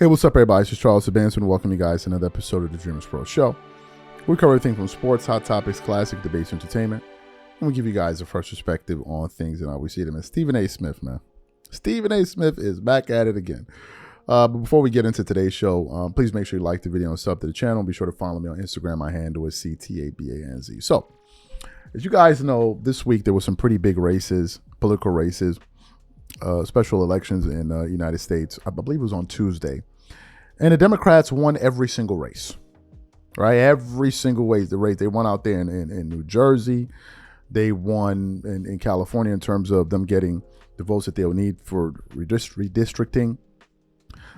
Hey, what's up, everybody? It's Charles Benson. Welcome you guys to another episode of the DREAMERSPRO show. We cover everything from sports, hot topics, classic debates, entertainment, and we give you guys a fresh perspective on things and how we see them. And Stephen A. Smith, man. Stephen A. Smith is back at it again. But before we get into today's show, please make sure you like the video and sub to the channel. Be sure to follow me on Instagram. My handle is CTABANZ. So, as you guys know, this week there were some pretty big races, political races, special elections in the United States. I believe it was on Tuesday. And the Democrats won every single race, right? Every single race. They won out there in New Jersey. They won in California in terms of them getting the votes that they'll need for redistricting.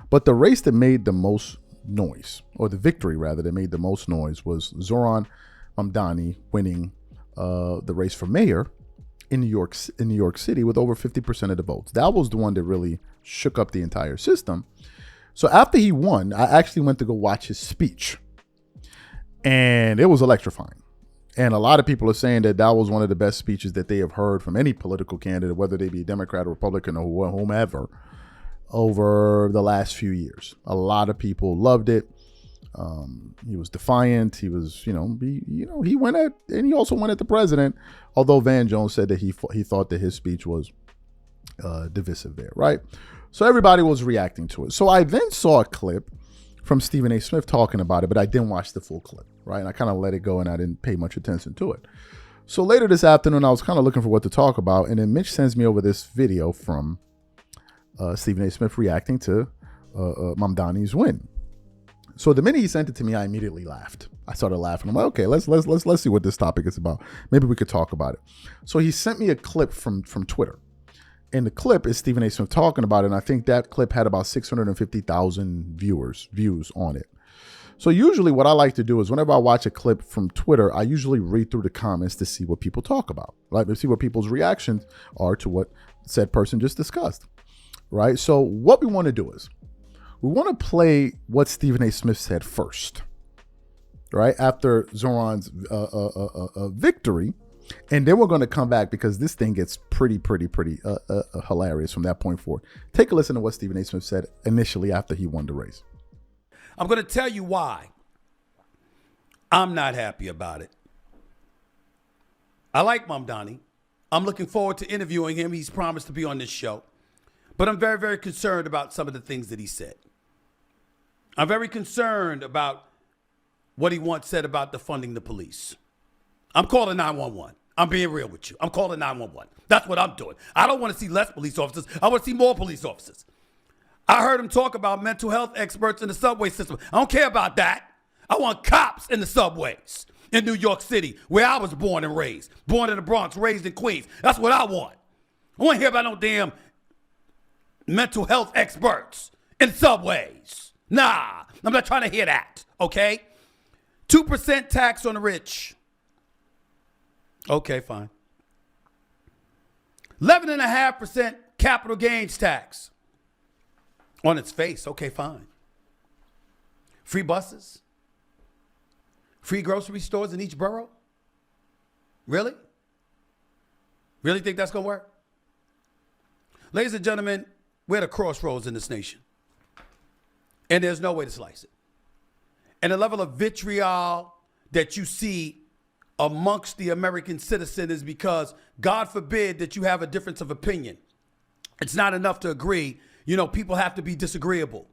But the race that made the most noise, or the victory rather, that made the most noise was Zohran Mamdani winning the race for mayor in New York City with over 50% of the votes. That was the one that really shook up the entire system. So after he won, I actually went to go watch his speech, and it was electrifying. And a lot of people are saying that was one of the best speeches that they have heard from any political candidate, whether they be Democrat or Republican or whomever, over the last few years. A lot of people loved it. He was defiant. He was, he went at, and he also went at the president. Although Van Jones said that he thought that his speech was divisive there, right? So everybody was reacting to it. So I then saw a clip from Stephen A. Smith talking about it, but I didn't watch the full clip, right? And I kind of let it go and I didn't pay much attention to it. So later this afternoon, I was kind of looking for what to talk about. And then Mitch sends me over this video from Stephen A. Smith reacting to Mamdani's win. So the minute he sent it to me, I immediately laughed. I started laughing. I'm like, okay, let's see what this topic is about. Maybe we could talk about it. So he sent me a clip from Twitter. And the clip is Stephen A. Smith talking about it. And I think that clip had about 650,000 views on it. So usually what I like to do is whenever I watch a clip from Twitter, I usually read through the comments to see what people talk about, right? To see what people's reactions are to what said person just discussed, right? So what we want to do is we want to play what Stephen A. Smith said first, right? After Zohran's victory. And then we're going to come back because this thing gets pretty hilarious from that point forward. Take a listen to what Stephen A. Smith said initially after he won the race. I'm going to tell you why I'm not happy about it. I like Mamdani. I'm looking forward to interviewing him. He's promised to be on this show. But I'm very, very concerned about some of the things that he said. I'm very concerned about what he once said about defunding the police. I'm calling 911. I'm being real with you. I'm calling 911. That's what I'm doing. I don't want to see less police officers. I want to see more police officers. I heard him talk about mental health experts in the subway system. I don't care about that. I want cops in the subways in New York City, where I was born and raised. Born in the Bronx, raised in Queens. That's what I want. I want to hear about no damn mental health experts in subways. Nah, I'm not trying to hear that, okay? 2% tax on the rich. Okay, fine. 11.5% capital gains tax on its face. Okay, fine. Free buses. Free grocery stores in each borough. Really? Really think that's going to work? Ladies and gentlemen, we're at a crossroads in this nation. And there's no way to slice it. And the level of vitriol that you see amongst the American citizen is because, God forbid, that you have a difference of opinion. It's not enough to agree. People have to be disagreeable.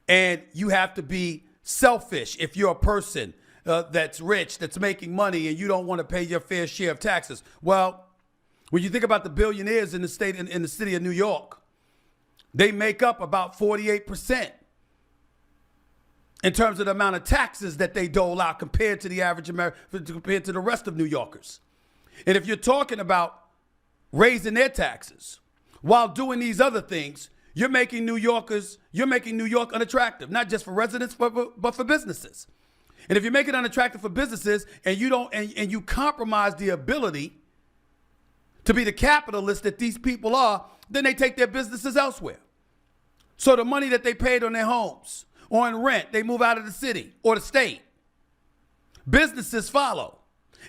And you have to be selfish if you're a person that's rich, that's making money, and you don't want to pay your fair share of taxes. Well, when you think about the billionaires in the state, in the city of New York, they make up about 48%. In terms of the amount of taxes that they dole out compared to the average American, compared to the rest of New Yorkers. And if you're talking about raising their taxes while doing these other things, you're making New York unattractive, not just for residents, but for businesses. And if you make it unattractive for businesses and you compromise the ability to be the capitalist that these people are, then they take their businesses elsewhere. So the money that they paid on their homes, or in rent, they move out of the city or the state. Businesses follow.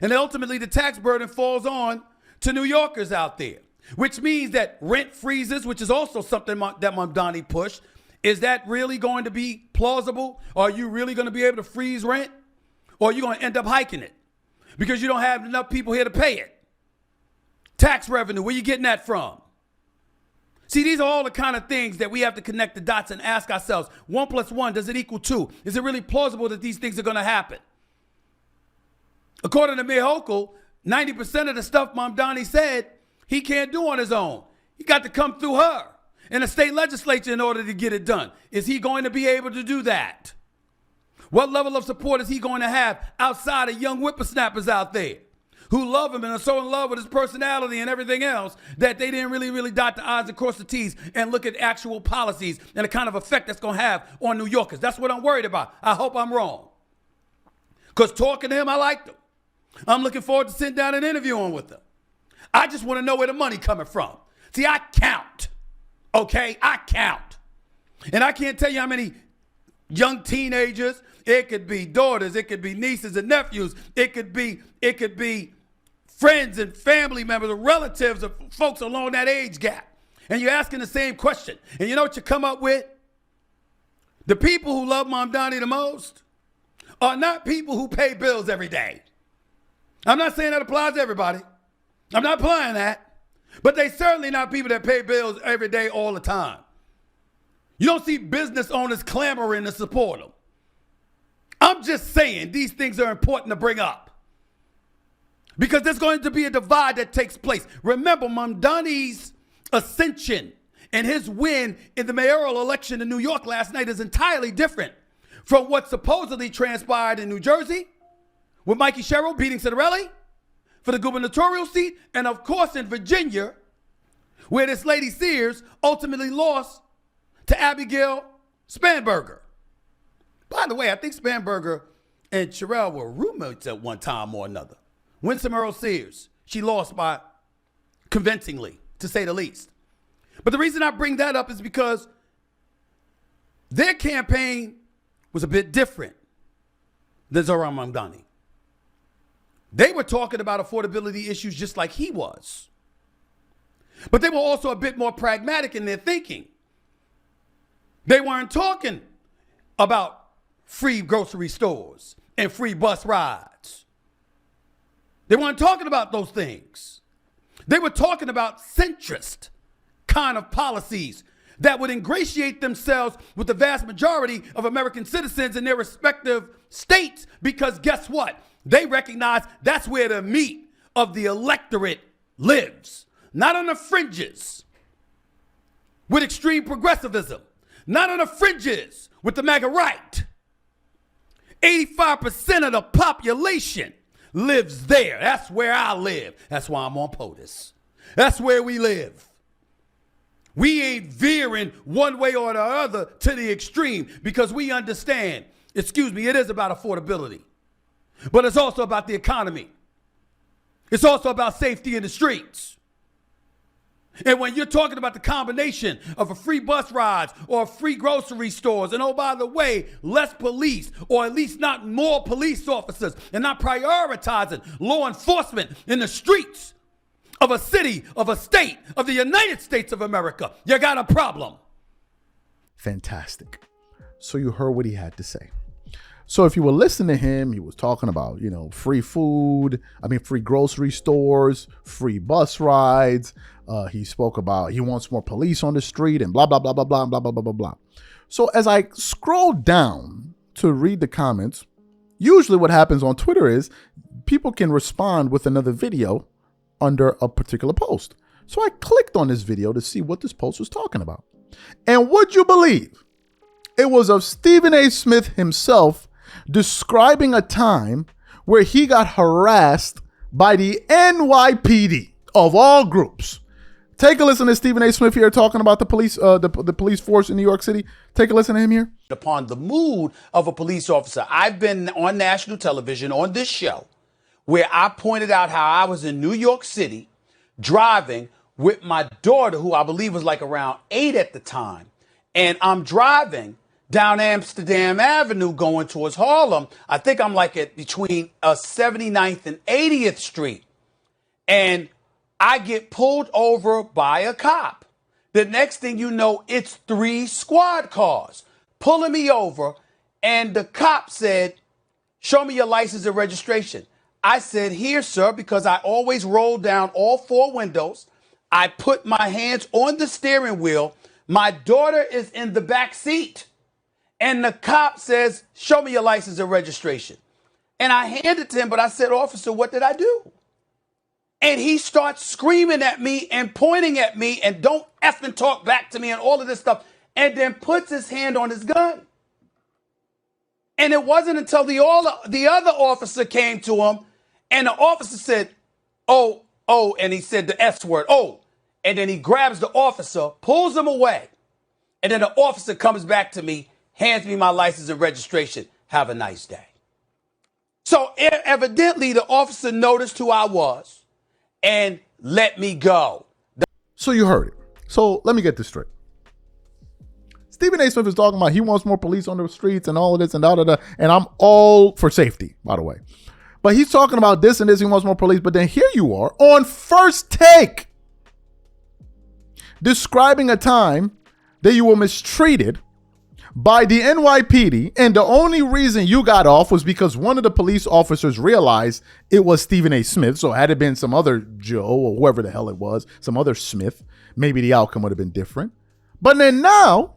And ultimately, the tax burden falls on to New Yorkers out there, which means that rent freezes, which is also something that Mamdani pushed, Is that really going to be plausible? Are you really going to be able to freeze rent? Or are you going to end up hiking it? Because you don't have enough people here to pay it. Tax revenue, where you getting that from? See, these are all the kind of things that we have to connect the dots and ask ourselves, 1 + 1, does it equal 2? Is it really plausible that these things are going to happen? According to Mayor Hochul, 90% of the stuff Mamdani said he can't do on his own. He got to come through her in the state legislature in order to get it done. Is he going to be able to do that? What level of support is he going to have outside of young whippersnappers out there who love him and are so in love with his personality and everything else that they didn't really dot the I's and cross the T's and look at actual policies and the kind of effect that's going to have on New Yorkers? That's what I'm worried about. I hope I'm wrong. Because talking to him, I liked him. I'm looking forward to sitting down and interviewing with him. I just want to know where the money coming from. See, I count. Okay, I count. And I can't tell you how many young teenagers, it could be daughters, it could be nieces and nephews, it could be friends and family members or relatives of folks along that age gap. And you're asking the same question. And you know what you come up with? The people who love Mamdani the most are not people who pay bills every day. I'm not saying that applies to everybody. I'm not applying that. But they certainly not people that pay bills every day all the time. You don't see business owners clamoring to support them. I'm just saying these things are important to bring up. Because there's going to be a divide that takes place. Remember, Mamdani's ascension and his win in the mayoral election in New York last night is entirely different from what supposedly transpired in New Jersey with Mikey Sherrill beating Citarelli for the gubernatorial seat, and of course in Virginia, where this lady Sears ultimately lost to Abigail Spanberger. By the way, I think Spanberger and Sherrill were roommates at one time or another. Winsome Earl Sears, she lost by convincingly, to say the least. But the reason I bring that up is because their campaign was a bit different than Zohran Mamdani. They were talking about affordability issues just like he was. But they were also a bit more pragmatic in their thinking. They weren't talking about free grocery stores and free bus rides. They weren't talking about those things. They were talking about centrist kind of policies that would ingratiate themselves with the vast majority of American citizens in their respective states, because guess what? They recognize that's where the meat of the electorate lives. Not on the fringes with extreme progressivism. Not on the fringes with the MAGA right. 85% of the population lives there. That's where I live. That's why I'm on POTUS. That's where we live. We ain't veering one way or the other to the extreme because we understand, it is about affordability. But it's also about the economy. It's also about safety in the streets. And when you're talking about the combination of a free bus rides or free grocery stores, and oh, by the way, less police, or at least not more police officers, and not prioritizing law enforcement in the streets of a city, of a state, of the United States of America, you got a problem. Fantastic. So you heard what he had to say. So if you were listening to him, he was talking about, free food, free grocery stores, free bus rides. He spoke about he wants more police on the street and blah, blah, blah, blah, blah, blah, blah, blah, blah, blah. So as I scroll down to read the comments, usually what happens on Twitter is people can respond with another video under a particular post. So I clicked on this video to see what this post was talking about. And would you believe it was of Stephen A. Smith himself describing a time where he got harassed by the NYPD of all groups. Take a listen to Stephen A. Smith here talking about the police, the police force in New York City. Take a listen to him here. Upon the mood of a police officer, I've been on national television on this show where I pointed out how I was in New York City driving with my daughter, who I believe was like around 8 at the time, and I'm driving down Amsterdam Avenue going towards Harlem. I think I'm like at between 79th and 80th Street. And I get pulled over by a cop. The next thing you know, it's 3 squad cars pulling me over. And the cop said, show me your license and registration. I said, here, sir, because I always roll down all 4 windows. I put my hands on the steering wheel. My daughter is in the back seat. And the cop says, show me your license and registration. And I handed it to him, but I said, officer, what did I do? And he starts screaming at me and pointing at me and don't effing talk back to me and all of this stuff. And then puts his hand on his gun. And it wasn't until the other officer came to him and the officer said, oh, and he said the S word, oh. And then he grabs the officer, pulls him away. And then the officer comes back to me, hands me my license and registration. Have a nice day. So evidently the officer noticed who I was and let me go. So you heard it. So let me get this straight. Stephen A. Smith is talking about he wants more police on the streets and all of this and da-da-da. And I'm all for safety, by the way. But he's talking about this and this. He wants more police. But then here you are on First Take describing a time that you were mistreated by the NYPD. And the only reason you got off was because one of the police officers realized it was Stephen A. Smith. So had it been some other Joe or whoever the hell it was, some other Smith, maybe the outcome would have been different. But then now,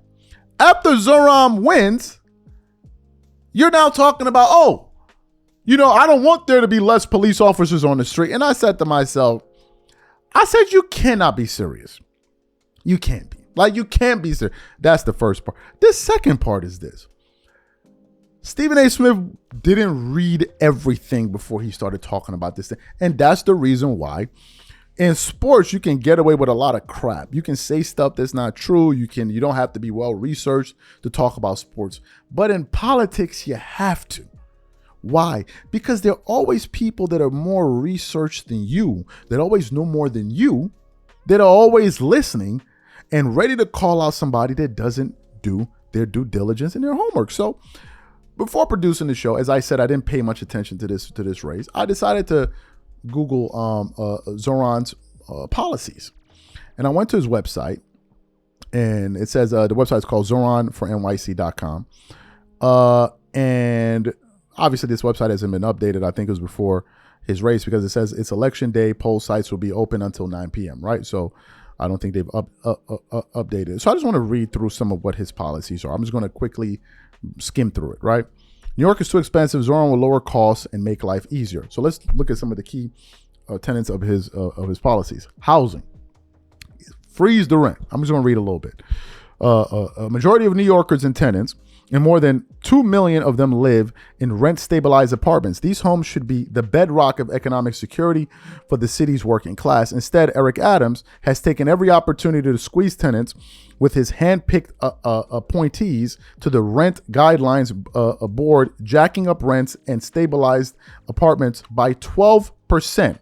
after Zohran wins, you're now talking about, oh, you know, I don't want there to be less police officers on the street. And I said to myself, I said, you cannot be serious. You can't be. Like, you can't be serious. That's the first part. This second part is this. Stephen A. Smith didn't read everything before he started talking about this thing. And that's the reason why in sports, you can get away with a lot of crap. You can say stuff that's not true. You don't have to be well researched to talk about sports. But in politics, you have to. Why? Because there are always people that are more researched than you, that always know more than you, that are always listening and ready to call out somebody that doesn't do their due diligence and their homework. So before producing the show, as I said, I didn't pay much attention to this race. I decided to Google Zohran's policies. And I went to his website, and it says the website is called zohranfornyc.com. And obviously this website hasn't been updated. I think it was before his race because it says it's election day. Poll sites will be open until 9 p.m., right? So I don't think they've updated. So I just want to read through some of what his policies are. I'm just going to quickly skim through it, right? New York is too expensive. Zohran will lower costs and make life easier. So let's look at some of the key tenets of his policies. Housing. Freeze the rent. I'm just going to read a little bit. A majority of New Yorkers and tenants, and more than 2 million of them live in rent-stabilized apartments. These homes should be the bedrock of economic security for the city's working class. Instead, Eric Adams has taken every opportunity to squeeze tenants with his hand-picked appointees to the rent guidelines board, jacking up rents and stabilized apartments by 12%.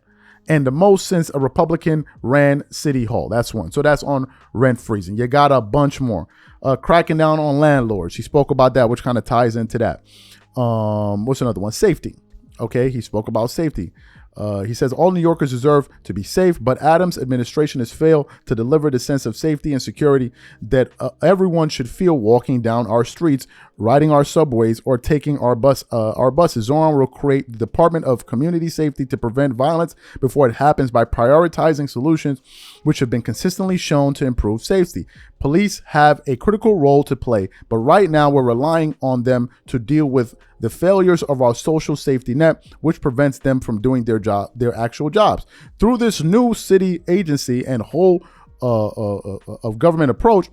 And the most since a Republican ran City Hall. That's one. So that's on rent freezing. You got a bunch more. Cracking down on landlords. He spoke about that, which kind of ties into that. What's another one? Safety. Okay, he spoke about safety. He says all New Yorkers deserve to be safe, but Adams' administration has failed to deliver the sense of safety and security that everyone should feel walking down our streets, riding our subways, or taking our buses. Zohran will create the Department of Community Safety to prevent violence before it happens by prioritizing solutions which have been consistently shown to improve safety. Police have a critical role to play, but right now we're relying on them to deal with the failures of our social safety net, which prevents them from doing their actual jobs. Through this new city agency and whole of government approach,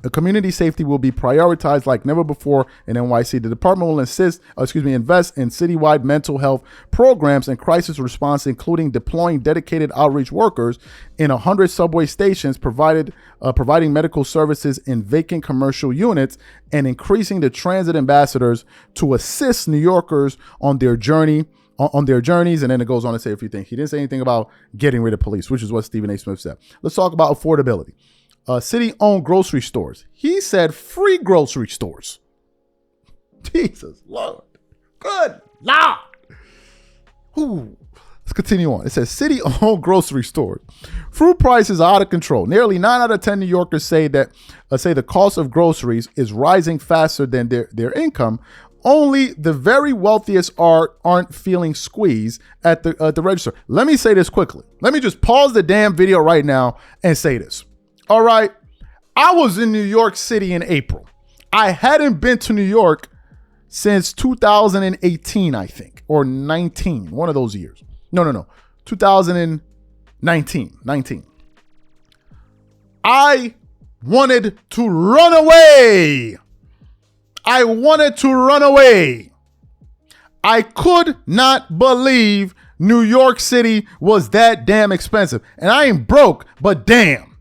the community safety will be prioritized like never before in NYC. The department will invest in citywide mental health programs and crisis response, including deploying dedicated outreach workers in 100 subway stations, providing medical services in vacant commercial units, and increasing the transit ambassadors to assist New Yorkers on their journeys. And then it goes on to say a few things. He didn't say anything about getting rid of police, which is what Stephen A. Smith said. Let's talk about affordability. City-owned grocery stores. He said free grocery stores. Jesus Lord. Good Lord. Ooh. Let's continue on. It says city-owned grocery stores. Fruit prices are out of control. Nearly 9 out of 10 New Yorkers say that the cost of groceries is rising faster than their income. Only the very wealthiest aren't feeling squeezed at the register. Let me say this quickly. Let me just pause the damn video right now and say this. All right. I was in New York City in April. I hadn't been to New York since 2018, I think, or 19, one of those years. No. 2019. I wanted to run away. I could not believe New York City was that damn expensive. And I ain't broke, but damn.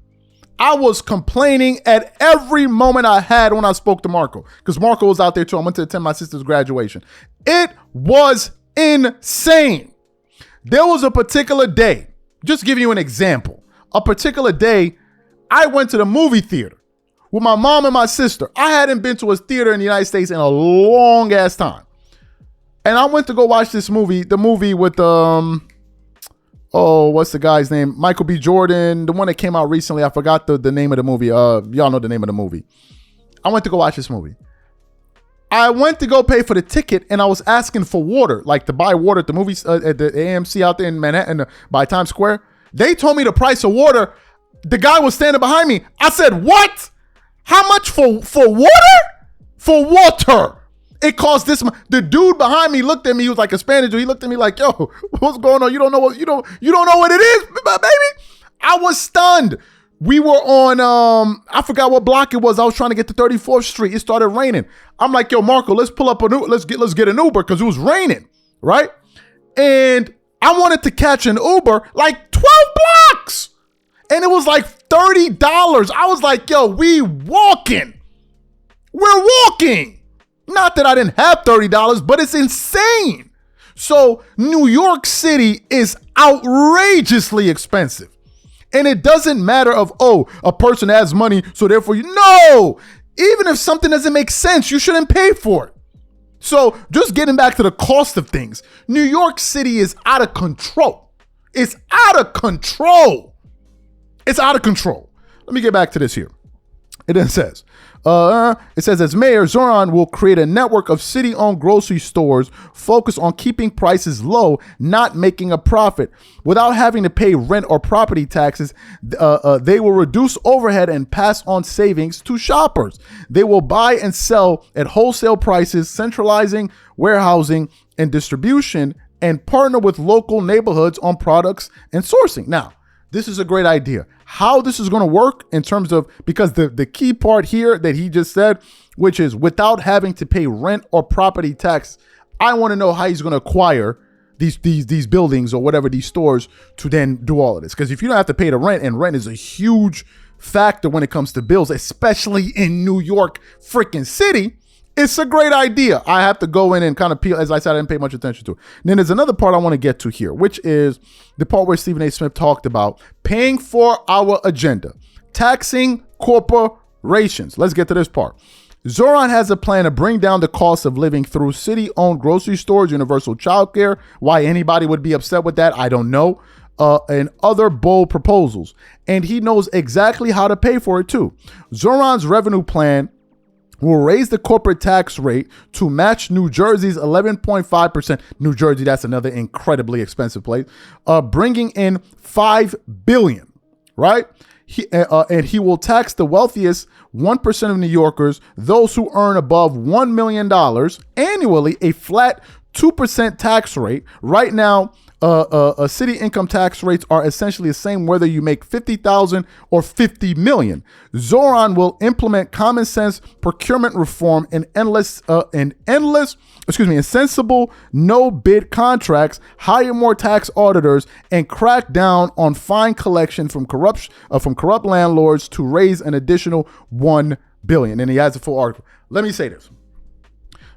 I was complaining at every moment I had when I spoke to Marco, because Marco was out there too. I went to attend my sister's graduation. It was insane. There was a particular day, just give you an example. A particular day, I went to the movie theater with my mom and my sister. I hadn't been to a theater in the United States in a long ass time. And I went to go watch this movie, the movie with, what's the guy's name? Michael B. Jordan, the one that came out recently. I forgot the name of the movie. Y'all know the name of the movie. I went to go watch this movie. I went to go pay for the ticket and I was asking for water, like to buy water at the movies, at the AMC out there in Manhattan by Times Square. They told me the price of water. The guy was standing behind me. I said, what? How much for water? For water. It cost this much. The dude behind me looked at me. He was like a Spanish dude. He looked at me like, yo, what's going on? You don't know what know what it is, baby. I was stunned. We were on, I forgot what block it was. I was trying to get to 34th Street. It started raining. I'm like, yo, Marco, let's pull up let's get an Uber because it was raining, right? And I wanted to catch an Uber like 12 blocks. And it was like $30. I was like, yo, we're walking. Not that I didn't have $30, but it's insane. So New York City is outrageously expensive. And it doesn't matter of, a person has money, so therefore no. Even if something doesn't make sense, you shouldn't pay for it. So just getting back to the cost of things, New York City is out of control. It's out of control. Let me get back to this here. It then says, as mayor, Zohran will create a network of city-owned grocery stores focused on keeping prices low, not making a profit. Without having to pay rent or property taxes, they will reduce overhead and pass on savings to shoppers. They will buy and sell at wholesale prices, centralizing warehousing and distribution, and partner with local neighborhoods on products and sourcing. Now, this is a great idea. How this is going to work in terms of, because the key part here that he just said, which is without having to pay rent or property tax, I want to know how he's going to acquire these buildings or whatever, these stores, to then do all of this. Because if you don't have to pay the rent, and rent is a huge factor when it comes to bills, especially in New York freaking City, it's a great idea. I have to go in and kind of peel. As I said, I didn't pay much attention to it. And then there's another part I want to get to here, which is the part where Stephen A. Smith talked about paying for our agenda, taxing corporations. Let's get to this part. Zohran has a plan to bring down the cost of living through city-owned grocery stores, universal childcare. Why anybody would be upset with that, I don't know. And other bold proposals. And he knows exactly how to pay for it too. Zohran's revenue plan will raise the corporate tax rate to match New Jersey's 11.5%. New Jersey, that's another incredibly expensive place. Bringing in $5 billion, right? And he will tax the wealthiest 1% of New Yorkers, those who earn above $1 million annually, a flat 2% tax rate. Right now, city income tax rates are essentially the same whether you make $50,000 or $50 million. Zohran will implement common sense procurement reform and sensible no bid contracts, hire more tax auditors, and crack down on fine collection from corrupt landlords to raise an additional $1 billion. And he has a full article. Let me say this,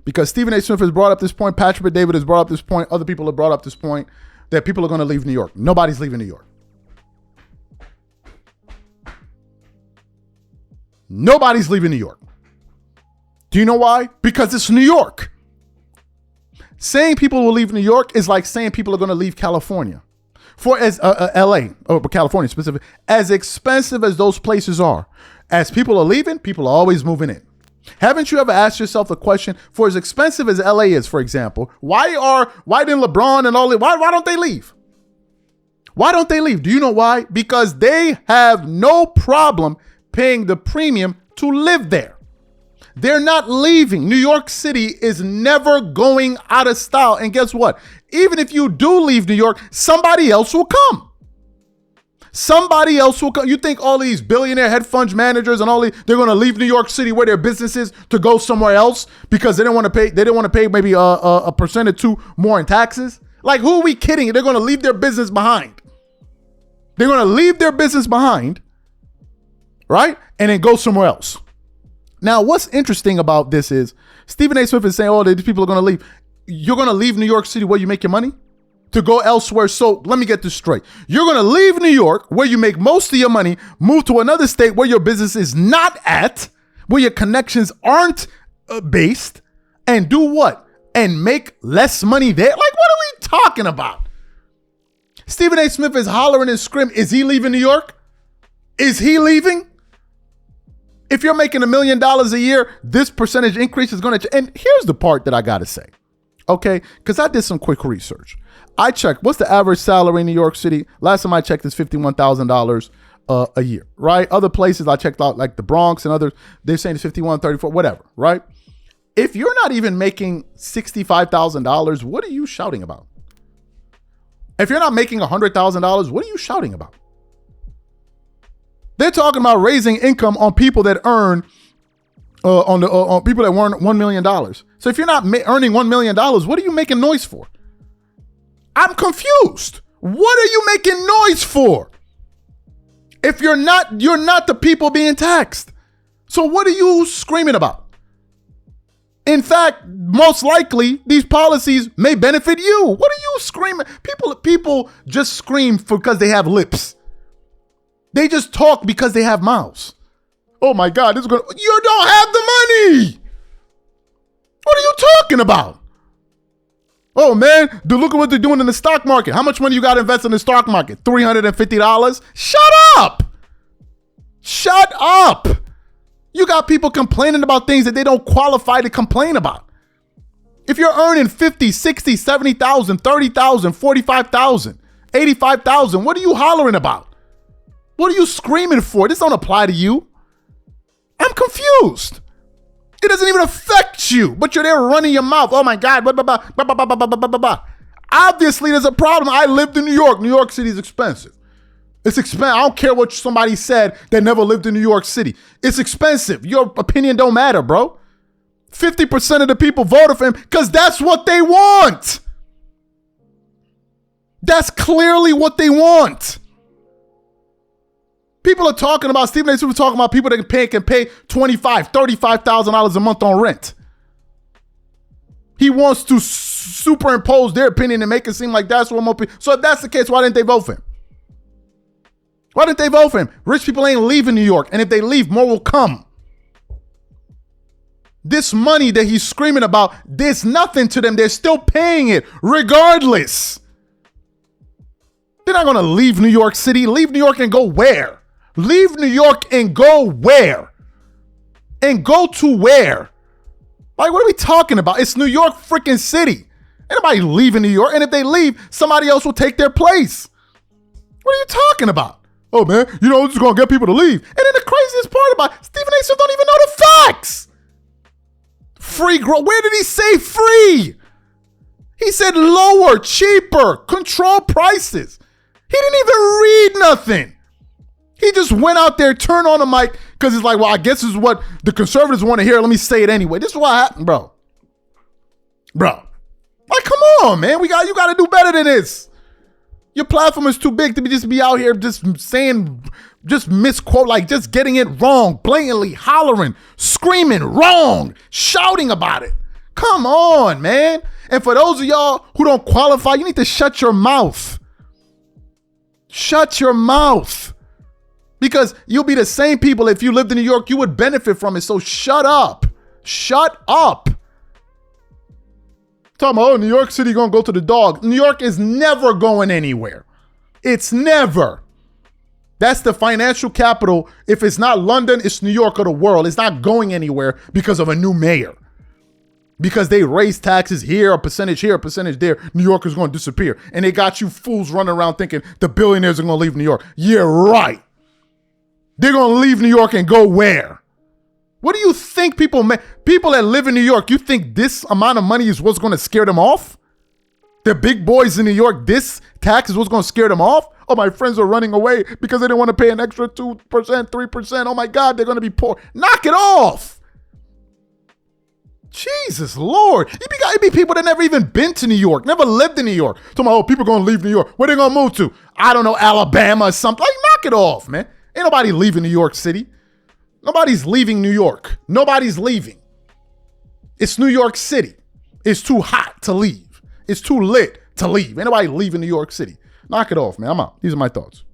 because Stephen A. Smith has brought up this point, Patrick David has brought up this point, other people have brought up this point, that people are going to leave New York. Nobody's leaving New York. Do you know why? Because it's New York. Saying people will leave New York is like saying people are going to leave California. For as LA, or California specific, as expensive as those places are, as people are leaving, people are always moving in. Haven't you ever asked yourself the question, for as expensive as LA is, for example, why didn't LeBron and all that, why don't they leave? Why don't they leave? Do you know why? Because they have no problem paying the premium to live there. They're not leaving. New York City is never going out of style. And guess what? Even if you do leave New York, somebody else will come. Somebody else will come. You think all these billionaire hedge fund managers and they're going to leave New York City where their business is to go somewhere else because they didn't want to pay maybe a percent or two more in taxes? Like, who are we kidding? They're going to leave their business behind. They're going to leave their business behind, right? And then go somewhere else. Now, what's interesting about this is Stephen A. Smith is saying, these people are going to leave. You're going to leave New York City where you make your money to go elsewhere. So let me get this straight. You're going to leave New York where you make most of your money, move to another state where your business is not at, where your connections aren't based, and do what? And make less money there? Like, what are we talking about? Stephen A. Smith is hollering and screaming. Is he leaving New York? Is he leaving? If you're making $1 million a year, this percentage increase is going to, and here's the part that I got to say, okay? Because I did some quick research. I checked, what's the average salary in New York City? Last time I checked is $51,000 a year, right? Other places I checked out, like the Bronx and others, they're saying it's 51, 34, whatever, right? If you're not even making $65,000, what are you shouting about? If you're not making $100,000, what are you shouting about? They're talking about raising income on people that earn, on people that earn $1 million. So if you're not earning $1 million, what are you making noise for? I'm confused. What are you making noise for? If you're not the people being taxed. So what are you screaming about? In fact, most likely these policies may benefit you. What are you screaming? People just scream because they have lips. They just talk because they have mouths. Oh my God, you don't have the money. What are you talking about? Oh man, look at what they're doing in the stock market. How much money you got to invest in the stock market? $350? Shut up. Shut up. You got people complaining about things that they don't qualify to complain about. If you're earning 50, 60, 70,000, 30,000, 45,000, 85,000, what are you hollering about? What are you screaming for? This don't apply to you. I'm confused. It doesn't even affect you, but you're there running your mouth. Oh my God, blah, blah, blah, blah, blah, blah, blah, blah, blah, blah. Obviously, there's a problem. I lived in New York. New York City is expensive. It's expensive. I don't care what somebody said that never lived in New York City. It's expensive. Your opinion don't matter, bro. 50% of the people voted for him because that's what they want. That's clearly what they want. People are talking about, Stephen A. Smith was talking about people that can pay $25,000, $35,000 a month on rent. He wants to superimpose their opinion and make it seem like that's what more people. So if that's the case, why didn't they vote for him? Why didn't they vote for him? Rich people ain't leaving New York, and if they leave, more will come. This money that he's screaming about, there's nothing to them. They're still paying it regardless. They're not going to leave New York City. Leave New York and go where? Leave New York and go where? And go to where? Like, what are we talking about? It's New York freaking City. Ain't nobody leaving New York. And if they leave, somebody else will take their place. What are you talking about? Oh, man, this is going to get people to leave. And then the craziest part about it, Stephen A. Smith don't even know the facts. Free growth. Where did he say free? He said lower, cheaper, control prices. He didn't even read nothing. He just went out there, turned on the mic, because he's like, well, I guess this is what the conservatives want to hear. Let me say it anyway. This is what happened, bro. Like, come on, man. You got to do better than this. Your platform is too big to be out here just saying, just misquote, like just getting it wrong, blatantly hollering, screaming wrong, shouting about it. Come on, man. And for those of y'all who don't qualify, you need to shut your mouth. Shut your mouth. Because you'll be the same people. If you lived in New York, you would benefit from it. So shut up. Shut up. Talking about, oh, New York City gonna go to the dog. New York is never going anywhere. It's never. That's the financial capital. If it's not London, it's New York of the world. It's not going anywhere because of a new mayor. Because they raise taxes here, a percentage there, New York is going to disappear. And they got you fools running around thinking the billionaires are going to leave New York. Yeah, right. They're going to leave New York and go where? What do you think people that live in New York, you think this amount of money is what's going to scare them off? The big boys in New York, this tax is what's going to scare them off? Oh, my friends are running away because they didn't want to pay an extra 2%, 3%. Oh my God, they're going to be poor. Knock it off. Jesus Lord. It be people that never even been to New York, never lived in New York. Talking about, oh, people going to leave New York. Where they going to move to? I don't know, Alabama or something. Like, knock it off, man. Ain't nobody leaving New York City. Nobody's leaving New York. Nobody's leaving. It's New York City. It's too hot to leave. It's too lit to leave. Ain't nobody leaving New York City. Knock it off, man. I'm out. These are my thoughts.